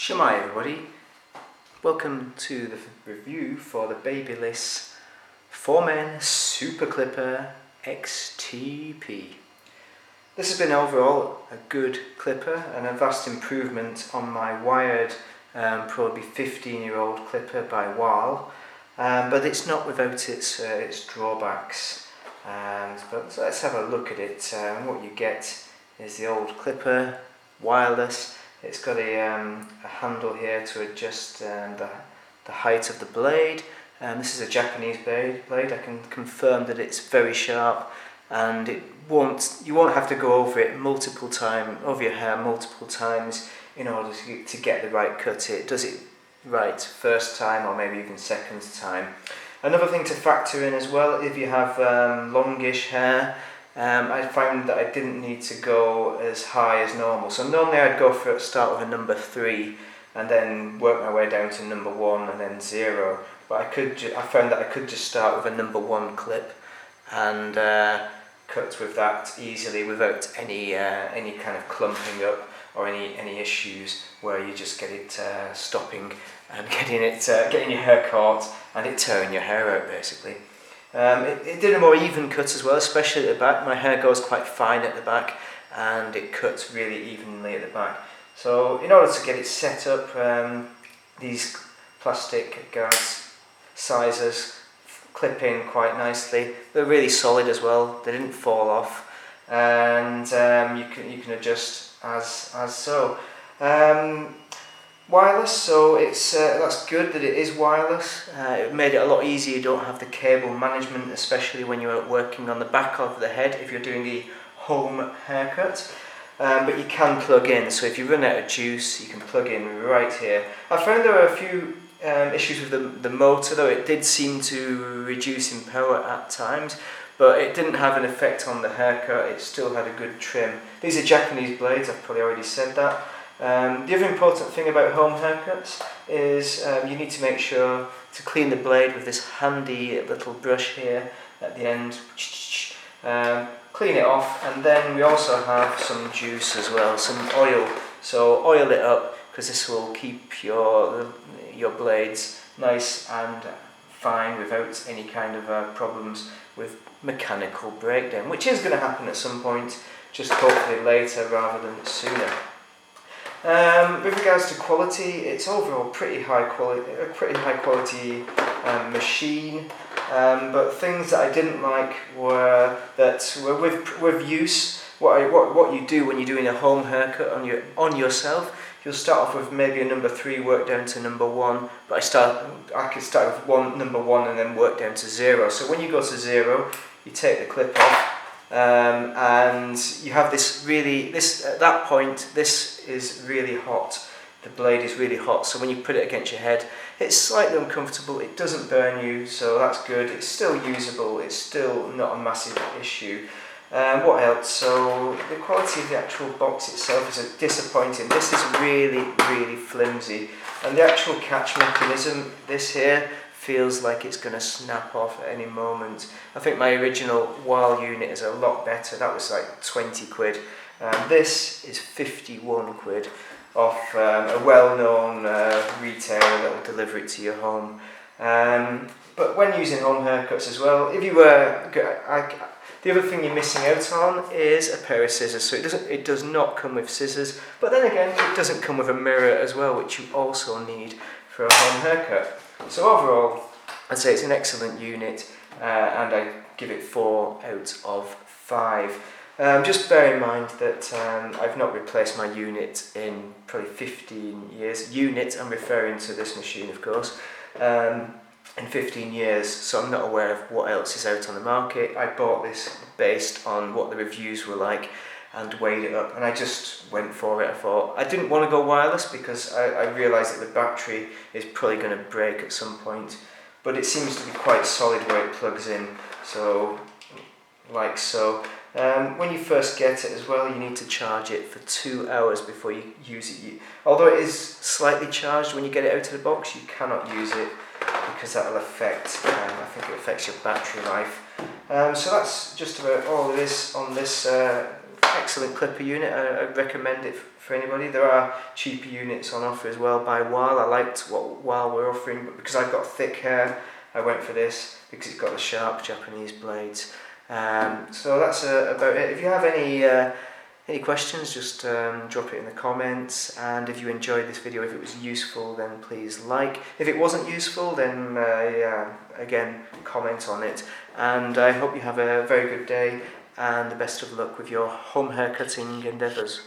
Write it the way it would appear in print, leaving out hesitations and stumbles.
Shemai everybody, welcome to the review for the BaByliss 4Men Super Clipper XTP. This has been overall a good clipper and a vast improvement on my wired, probably 15-year-old clipper by Wahl, but it's not without its drawbacks. But so let's have a look at it. What you get is the old clipper, wireless. It's got a handle here to adjust the height of the blade. This is a Japanese blade. I can confirm that it's very sharp, and you won't have to go over it over your hair multiple times in order to get the right cut. It does it right first time or maybe even second time. Another thing to factor in as well, if you have longish hair, I found that I didn't need to go as high as normal. So normally I'd start with a number 3 and then work my way down to number 1 and then 0. But I found that I could just start with a number 1 clip and cut with that easily without any kind of clumping up or any issues where you just get it stopping and getting your hair caught and it tearing your hair out basically. It did a more even cut as well, especially at the back. My hair goes quite fine at the back and it cuts really evenly at the back. So in order to get it set up, these plastic guards, sizers, clip in quite nicely. They're really solid as well, they didn't fall off, and you can adjust as so. Wireless, so that's good that it is wireless. It made it a lot easier. You don't have the cable management, especially when you're working on the back of the head if you're doing the home haircut. But you can plug in, so if you run out of juice you can plug in right here. I found there were a few issues with the motor though. It did seem to reduce in power at times, but it didn't have an effect on the haircut. It still had a good trim. These are Japanese blades, I've probably already said that. The other important thing about home haircuts is you need to make sure to clean the blade with this handy little brush here at the end. Clean it off, and then we also have some juice as well, some oil. So oil it up because this will keep your blades nice and fine without any kind of problems with mechanical breakdown, which is going to happen at some point, just hopefully later rather than sooner. With regards to quality, it's overall a pretty high quality machine. But things that I didn't like were with use. What you do when you're doing a home haircut on yourself, you'll start off with maybe a number 3, work down to number 1. But I could start with number 1 and then work down to 0. So when you go to 0, you take the clip off. And you have at that point, this is really hot. The blade is really hot, so when you put it against your head, it's slightly uncomfortable. It doesn't burn you, so that's good. It's still usable. It's still not a massive issue. What else? So the quality of the actual box itself is disappointing. This is really, really flimsy, and the actual catch mechanism, this here, feels like it's going to snap off at any moment. I think my original Wahl unit is a lot better. That was like 20 quid. This is 51 quid off a well-known retailer that will deliver it to your home. But when using home haircuts as well, the other thing you're missing out on is a pair of scissors. So it does not come with scissors, but then again it doesn't come with a mirror as well, which you also need for a home haircut. So overall, I'd say it's an excellent unit, and I give it 4 out of 5. Just bear in mind that I've not replaced my unit in probably 15 years. Unit, I'm referring to this machine of course, in 15 years, so I'm not aware of what else is out on the market. I bought this based on what the reviews were like and weighed it up, and I just went for it. I thought I didn't want to go wireless because I realised that the battery is probably going to break at some point, but it seems to be quite solid where it plugs in, so like so. When you first get it as well, you need to charge it for 2 hours before you use it. Although it is slightly charged when you get it out of the box, you cannot use it because that will affect, I think it affects your battery life. So that's just about all there is on this excellent clipper unit. I recommend it for anybody. There are cheaper units on offer as well by Weil. I liked what Weil were offering, but because I've got thick hair, I went for this because it's got the sharp Japanese blades. So that's about it. If you have any questions, just drop it in the comments, and if you enjoyed this video, if it was useful, then please like. If it wasn't useful, then again, comment on it. And I hope you have a very good day and the best of luck with your home haircutting endeavours.